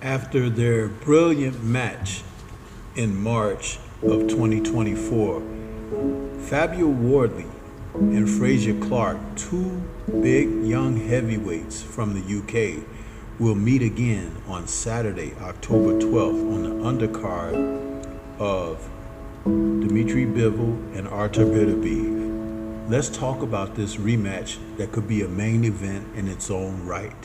After their brilliant match in March of 2024, Fabio Wardley and Frazier Clarke, two big young heavyweights from the UK, will meet again on Saturday, October 12th on the undercard of Dmitry Bivol and Artur Beterbiev. Let's talk about this rematch that could be a main event in its own right.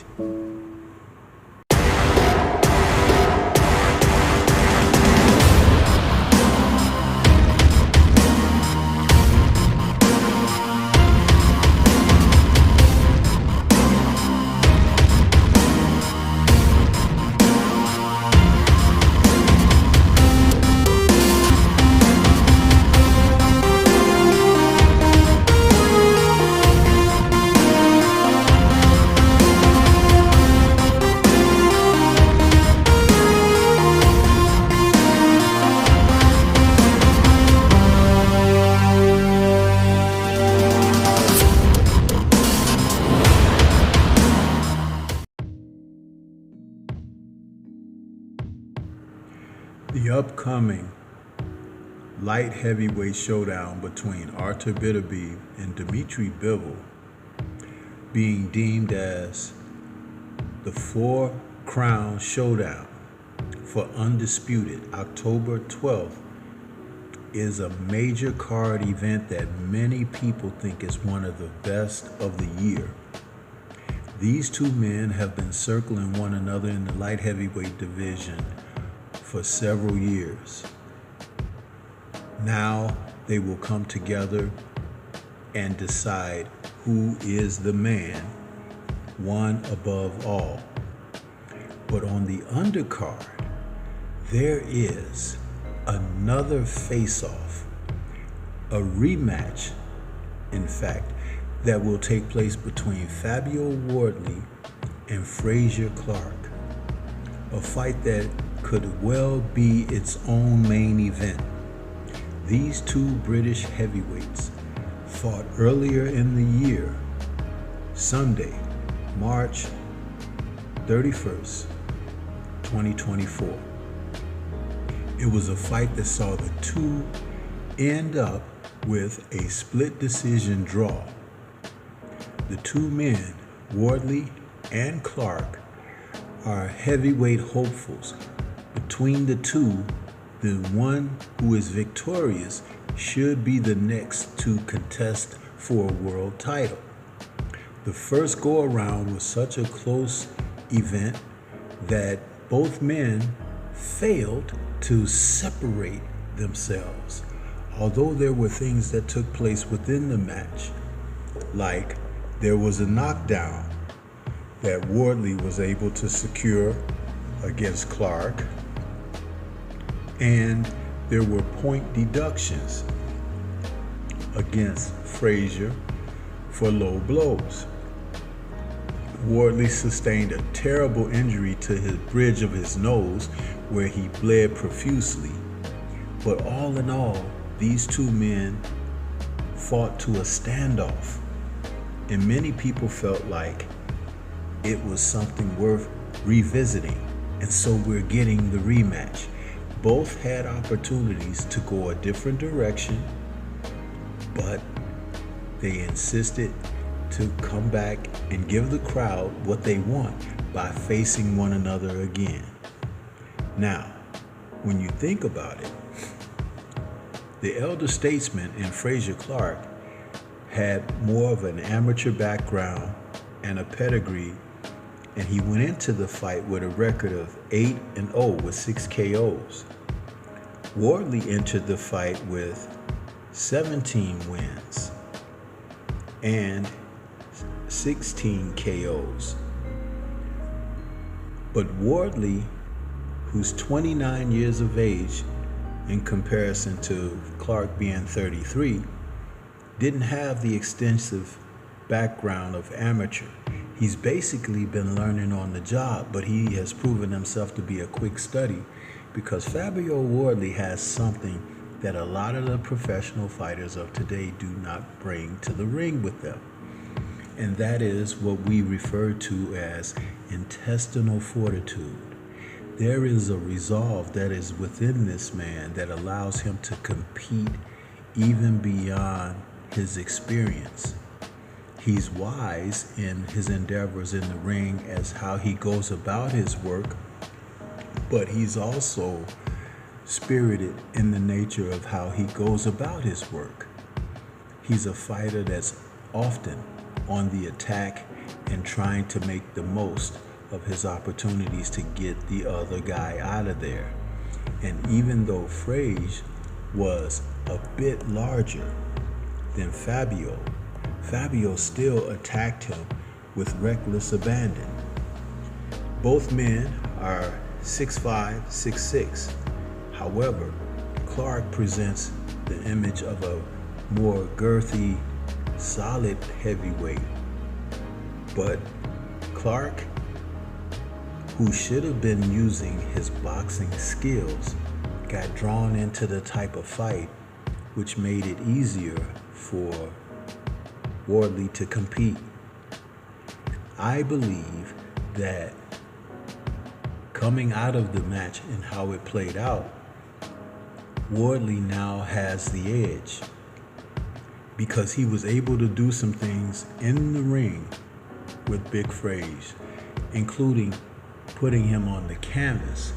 The upcoming light heavyweight showdown between Artur Beterbiev and Dmitry Bivol, being deemed as the Four Crown Showdown for Undisputed October 12th, is a major card event that many people think is one of the best of the year. These two men have been circling one another in the light heavyweight division for several years. Now they will come together and decide who is the man, one above all. But on the undercard, there is another face-off, a rematch, in fact, that will take place between Fabio Wardley and Frazier Clarke, a fight that could well be its own main event. These two British heavyweights fought earlier in the year, Sunday, March 31st, 2024. It was a fight that saw the two end up with a split decision draw. The two men, Wardley and Clarke, are heavyweight hopefuls. Between the two, the one who is victorious should be the next to contest for a world title. The first go-around was such a close event that both men failed to separate themselves. Although there were things that took place within the match, like there was a knockdown that Wardley was able to secure against Clarke, and there were point deductions against Frazier for low blows. Wardley sustained a terrible injury to his bridge of his nose where he bled profusely. But all in all, these two men fought to a standoff, and many people felt like it was something worth revisiting, and so we're getting the rematch. Both had opportunities to go a different direction, but they insisted to come back and give the crowd what they want by facing one another again. Now, when you think about it, the elder statesman in Frazier Clarke had more of an amateur background and a pedigree, and he went into the fight with a record of 8-0 with 6 KOs. Wardley entered the fight with 17 wins and 16 KOs. But Wardley, who's 29 years of age in comparison to Clarke being 33, didn't have the extensive background of amateur. He's basically been learning on the job, but he has proven himself to be a quick study because Fabio Wardley has something that a lot of the professional fighters of today do not bring to the ring with them. And that is what we refer to as intestinal fortitude. There is a resolve that is within this man that allows him to compete even beyond his experience. He's wise in his endeavors in the ring as how he goes about his work, but he's also spirited in the nature of how he goes about his work. He's a fighter that's often on the attack and trying to make the most of his opportunities to get the other guy out of there. And even though Frage was a bit larger than Fabio, Fabio still attacked him with reckless abandon. Both men are 6'5", 6'6". However, Clarke presents the image of a more girthy, solid heavyweight. But Clarke, who should have been using his boxing skills, got drawn into the type of fight which made it easier for Wardley to compete. I believe that coming out of the match and how it played out, Wardley now has the edge because he was able to do some things in the ring with Big Frage, including putting him on the canvas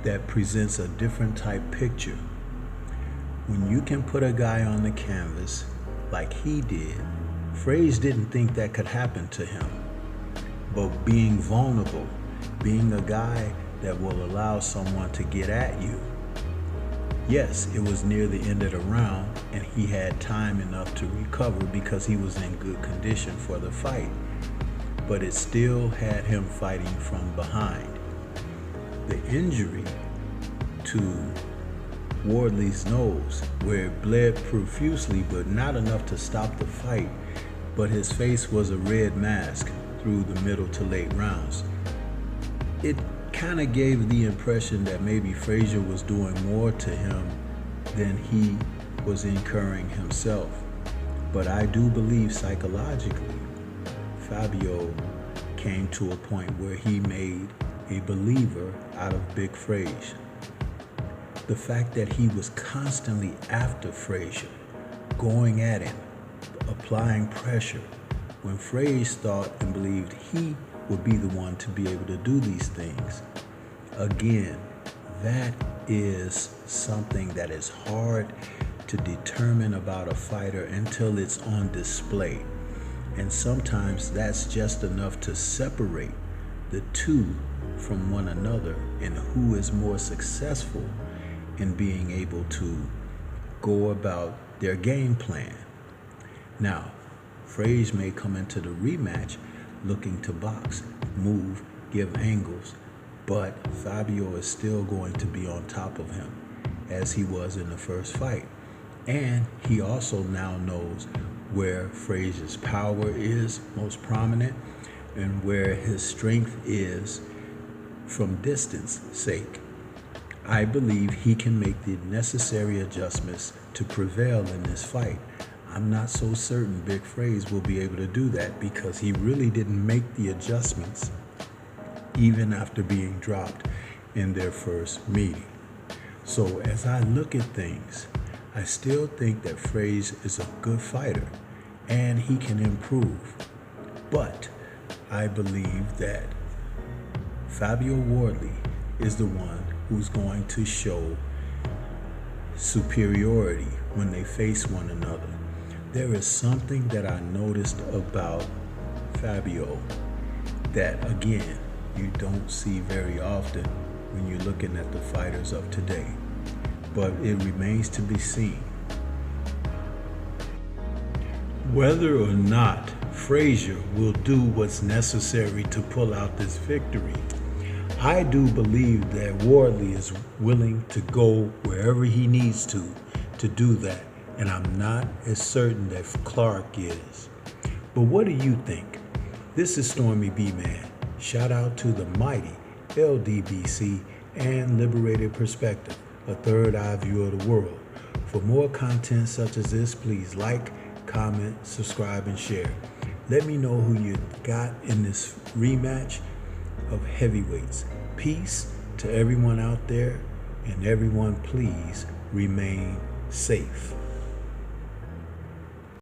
that presents a different type picture. When you can put a guy on the canvas like he did, Frage didn't think that could happen to him. But being vulnerable, being a guy that will allow someone to get at you. Yes, it was near the end of the round and he had time enough to recover because he was in good condition for the fight. But it still had him fighting from behind. The injury to Wardley's nose, where it bled profusely but not enough to stop the fight, but his face was a red mask through the middle to late rounds. It kind of gave the impression that maybe Frazier was doing more to him than he was incurring himself. But I do believe psychologically, Fabio came to a point where he made a believer out of Big Frage. The fact that he was constantly after Frazier, going at him, applying pressure, when Frage thought and believed he would be the one to be able to do these things. Again, that is something that is hard to determine about a fighter until it's on display. And sometimes that's just enough to separate the two from one another and who is more successful in being able to go about their game plan. Now, Frage may come into the rematch looking to box, move, give angles, but Fabio is still going to be on top of him as he was in the first fight. And he also now knows where Frage's power is most prominent and where his strength is from distance sake. I believe he can make the necessary adjustments to prevail in this fight. I'm not so certain Big Frage will be able to do that because he really didn't make the adjustments even after being dropped in their first meeting. So as I look at things, I still think that Frage is a good fighter and he can improve. But I believe that Fabio Wardley is the one who's going to show superiority when they face one another. There is something that I noticed about Fabio that, again, you don't see very often when you're looking at the fighters of today. But it remains to be seen whether or not Frazier will do what's necessary to pull out this victory. I do believe that Wardley is willing to go wherever he needs to do that. And I'm not as certain that Clarke is. But what do you think? This is Stormy B-Man. Shout out to the mighty LDBC and Liberated Perspective, a third eye view of the world. For more content such as this, please like, comment, subscribe, and share. Let me know who you got in this rematch of heavyweights. Peace To everyone out there, and everyone, please remain safe.